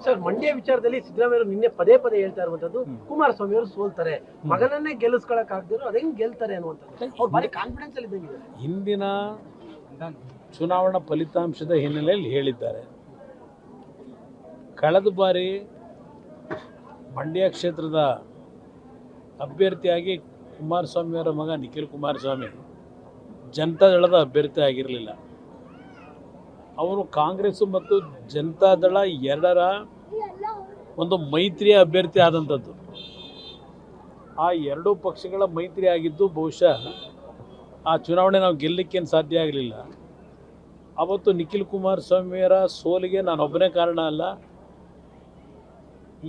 Sir, Mandya ವಿಚಾರದಲ್ಲಿ ಸಿದ್ದರಾಮಯ್ಯ ನಿನ್ನೆ ಪದೇ ಪದೇ ಹೇಳ್ತಾ ಇರುವಂತದ್ದು ಕುಮಾರಸ್ವಾಮಿ ಅವರು ಸೋಲ್ತಾರೆ, ಮಗನನ್ನೇ ಗೆಲ್ಲಿಸ್ಕೊಳಕ್ ಆಗದಿರೋ ಅದೇ ಗೆಲ್ತಾರೆ ಅನ್ನುವಂಥದ್ದು. ಅವ್ರು ಭಾರಿ ಕಾನ್ಫಿಡೆನ್ಸ್ ಅಲ್ಲಿ ಇದ್ದಂಗಿದೆ. ಹಿಂದಿನ ಚುನಾವಣಾ ಫಲಿತಾಂಶದ ಹಿನ್ನೆಲೆಯಲ್ಲಿ ಹೇಳಿದ್ದಾರೆ. ಕಳೆದ ಬಾರಿ ಮಂಡ್ಯ ಕ್ಷೇತ್ರದ ಅಭ್ಯರ್ಥಿಯಾಗಿ ಕುಮಾರಸ್ವಾಮಿಯವರ ಮಗ ನಿಖಿಲ್ ಕುಮಾರಸ್ವಾಮಿ ಜನತಾದಳದ ಅಭ್ಯರ್ಥಿ ಆಗಿರಲಿಲ್ಲ. ಅವರು ಕಾಂಗ್ರೆಸ್ ಮತ್ತು ಜನತಾದಳ ಎರಡರ ಒಂದು ಮೈತ್ರಿಯ ಅಭ್ಯರ್ಥಿ ಆದಂಥದ್ದು. ಆ ಎರಡೂ ಪಕ್ಷಗಳ ಮೈತ್ರಿ ಆಗಿದ್ದು ಬಹುಶಃ ಆ ಚುನಾವಣೆ ನಾವು ಗೆಲ್ಲಲಿಕ್ಕೇನು ಸಾಧ್ಯ ಆಗಲಿಲ್ಲ. ಅವತ್ತು ನಿಖಿಲ್ ಕುಮಾರಸ್ವಾಮಿಯವರ ಸೋಲಿಗೆ ನಾನೊಬ್ಬನೇ ಕಾರಣ ಅಲ್ಲ,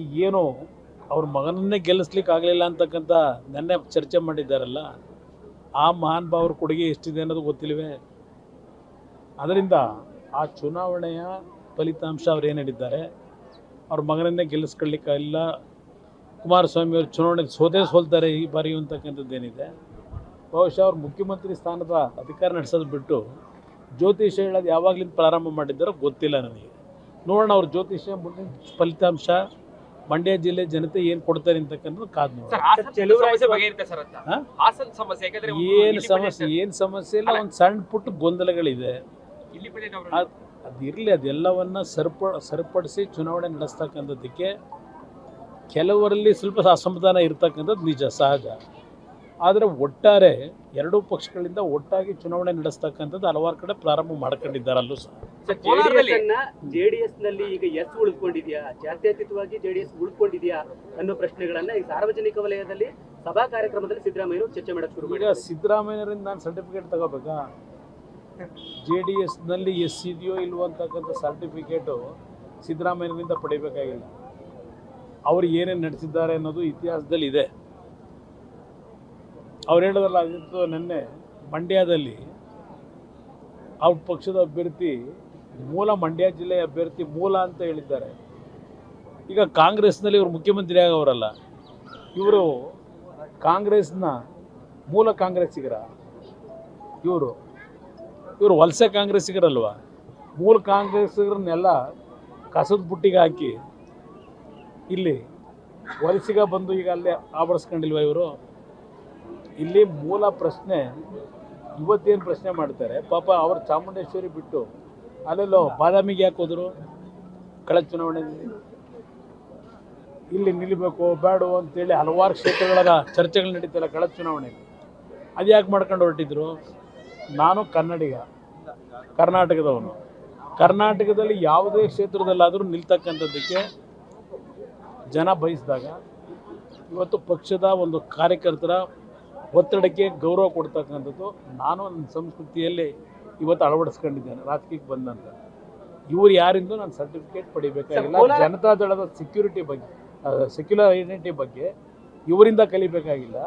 ಈಗೇನು ಅವ್ರ ಮಗನನ್ನೇ ಗೆಲ್ಲಿಸ್ಲಿಕ್ಕೆ ಆಗಲಿಲ್ಲ ಅಂತಕ್ಕಂಥ ನೆನ್ನೆ ಚರ್ಚೆ ಮಾಡಿದ್ದಾರಲ್ಲ, ಆ ಮಹಾನ್ ಭಾವರ ಕೊಡುಗೆ ಎಷ್ಟಿದೆ ಅನ್ನೋದು ಗೊತ್ತಿಲ್ವೇ? ಅದರಿಂದ ಆ ಚುನಾವಣೆಯ ಫಲಿತಾಂಶ ಅವ್ರು ಏನು ಹೇಳಿದ್ದಾರೆ, ಅವ್ರ ಮಗನನ್ನೇ ಗೆಲ್ಲಿಸ್ಕೊಳ್ಳಿಕ್ಕಾಗಿಲ್ಲ, ಕುಮಾರಸ್ವಾಮಿಯವರು ಚುನಾವಣೆ ಸೋಲ್ತಾರೆ ಈ ಬಾರಿ ಅಂತಕ್ಕಂಥದ್ದೇನಿದೆ, ಬಹುಶಃ ಅವ್ರು ಮುಖ್ಯಮಂತ್ರಿ ಸ್ಥಾನದ ಅಧಿಕಾರ ನಡೆಸೋದು ಬಿಟ್ಟು ಜ್ಯೋತಿಷ್ಯ ಹೇಳೋದು ಯಾವಾಗಲಿಂದ ಪ್ರಾರಂಭ ಮಾಡಿದ್ದಾರೋ ಗೊತ್ತಿಲ್ಲ ನನಗೆ. ನೋಡೋಣ ಅವ್ರ ಜ್ಯೋತಿಷ್ಯ ಮುಂದಿನ ಫಲಿತಾಂಶ ಮಂಡ್ಯ ಜಿಲ್ಲೆ ಜನತೆ ಏನು ಕೊಡ್ತಾರೆ ಅಂತಕ್ಕಂಥದ್ದು ಕಾದು ನೋಡಿ. ಏನು ಸಮಸ್ಯೆ ಇಲ್ಲ, ಒಂದು ಸಣ್ಣ ಪುಟ್ಟ ಗೊಂದಲಗಳಿದೆ, ಅದು ಇರಲಿ. ಅದೆಲ್ಲವನ್ನು ಸರಿಪಡಿಸಿ ಚುನಾವಣೆ ನಡೆಸ್ತಕ್ಕಂಥದ್ದಕ್ಕೆ ಕೆಲವರಲ್ಲಿ ಸ್ವಲ್ಪ ಅಸಮಾಧಾನ ಇರ್ತಕ್ಕಂಥದ್ದು ನಿಜ, ಸಹಜ. ಆದರೆ ಒಟ್ಟಾರೆ ಎರಡೂ ಪಕ್ಷಗಳಿಂದ ಒಟ್ಟಾಗಿ ಚುನಾವಣೆ ನಡೆಸ್ತಕ್ಕಂಥದ್ದು ಹಲವಾರು ಕಡೆ ಪ್ರಾರಂಭ ಮಾಡ್ಕೊಂಡಿದ್ದಾರಲ್ಲೂ ಸಹ. ಜೆಡಿಎಸ್ ನಲ್ಲಿ ಈಗ ಎಸ್ ಉಳಿದುಕೊಂಡಿದೆಯಾ, ಜಾತ್ಯತೀತವಾಗಿ ಜೆಡಿಎಸ್ ಉಳಿದುಕೊಂಡಿದೆಯಾ ಅನ್ನೋ ಪ್ರಶ್ನೆಗಳನ್ನ ಈ ಸಾರ್ವಜನಿಕ ವಲಯದಲ್ಲಿ ಸಭಾ ಕಾರ್ಯಕ್ರಮದಲ್ಲಿ ಸಿದ್ದರಾಮಯ್ಯ ಚರ್ಚೆ ಮಾಡಕ್ಕೆ ಶುರು ಮಾಡಿದ್ರು. ಈಗ ಸಿದ್ದರಾಮಯ್ಯರಿಂದ ನಾನು ಸರ್ಟಿಫಿಕೇಟ್ ತಗೋಬೇಕಾ? JDSನಲ್ಲಿ ಎಸ್ ಇದೆಯೋ ಇಲ್ವೋ ಅಂತಕ್ಕಂಥ ಸರ್ಟಿಫಿಕೇಟು ಸಿದ್ದರಾಮಯ್ಯರಿಂದ ಪಡಿಬೇಕಾಗಿಲ್ಲ. ಅವರು ಏನೇನು ನಡೆಸಿದ್ದಾರೆ ಅನ್ನೋದು ಇತಿಹಾಸದಲ್ಲಿ ಇದೆ. ಅವ್ರು ಹೇಳೋದಲ್ಲ, ಅದಿತ್ತು ನಿನ್ನೆ ಮಂಡ್ಯದಲ್ಲಿ ಅವ್ರ ಪಕ್ಷದ ಅಭ್ಯರ್ಥಿ ಮೂಲ ಮಂಡ್ಯ ಜಿಲ್ಲೆಯ ಅಭ್ಯರ್ಥಿ ಮೂಲ ಅಂತ ಹೇಳಿದ್ದಾರೆ. ಈಗ ಕಾಂಗ್ರೆಸ್ನಲ್ಲಿ ಇವರು ಮುಖ್ಯಮಂತ್ರಿ ಆಗೋರಲ್ಲ, ಇವರು ಕಾಂಗ್ರೆಸ್ನ ಮೂಲ ಕಾಂಗ್ರೆಸ್ಸಿಗರ, ಇವರು ವಲಸೆ ಕಾಂಗ್ರೆಸ್ಸಿಗರಲ್ವ? ಮೂಲ ಕಾಂಗ್ರೆಸ್ಸಿಗರನ್ನೆಲ್ಲ ಕಸದ ಬುಟ್ಟಿಗೆ ಹಾಕಿ ಇಲ್ಲಿ ವಲಸಿಗ ಬಂದು ಈಗ ಅಲ್ಲೇ ಆವರಿಸ್ಕೊಂಡಿಲ್ವ ಇವರು? ಇಲ್ಲಿ ಮೂಲ ಪ್ರಶ್ನೆ ಇವತ್ತೇನು ಪ್ರಶ್ನೆ ಮಾಡ್ತಾರೆ, ಪಾಪ ಅವರು ಚಾಮುಂಡೇಶ್ವರಿ ಬಿಟ್ಟು ಅಲ್ಲೆಲ್ಲೋ ಬಾದಾಮಿಗೆ ಯಾಕೆ ಹೋದರು ಕಳೆದ ಚುನಾವಣೆಯಲ್ಲಿ? ಇಲ್ಲಿ ನಿಲ್ಲಬೇಕು ಬೇಡ ಅಂತೇಳಿ ಹಲವಾರು ಕ್ಷೇತ್ರಗಳ ಚರ್ಚೆಗಳು ನಡೀತಲ್ಲ ಕಳೆದ ಚುನಾವಣೆಯಲ್ಲಿ. ಅದು ಯಾಕೆ ಮಾಡ್ಕೊಂಡು ಹೊರಟಿದ್ರು? ನಾನು ಕನ್ನಡಿಗ, ಕರ್ನಾಟಕದವನು. ಕರ್ನಾಟಕದಲ್ಲಿ ಯಾವುದೇ ಕ್ಷೇತ್ರದಲ್ಲಾದರೂ ನಿಲ್ತಕ್ಕಂಥದ್ದಕ್ಕೆ ಜನ ಬಯಸಿದಾಗ ಇವತ್ತು ಪಕ್ಷದ ಒಂದು ಕಾರ್ಯಕರ್ತರ ಒತ್ತಡಕ್ಕೆ ಗೌರವ ಕೊಡ್ತಕ್ಕಂಥದ್ದು ನಾನು ನನ್ನ ಸಂಸ್ಕೃತಿಯಲ್ಲಿ ಇವತ್ತು ಅಳವಡಿಸ್ಕೊಂಡಿದ್ದೇನೆ ರಾಜಕೀಯಕ್ಕೆ ಬಂದಂತ. ಇವರು ಯಾರಿಂದೂ ನಾನು ಸರ್ಟಿಫಿಕೇಟ್ ಪಡಿಬೇಕಾಗಿಲ್ಲ. ಜನತಾದಳದ ಸೆಕ್ಯುಲರ್ ಐಡೆಂಟಿಟಿ ಬಗ್ಗೆ ಇವರಿಂದ ಕಲಿಬೇಕಾಗಿಲ್ಲ.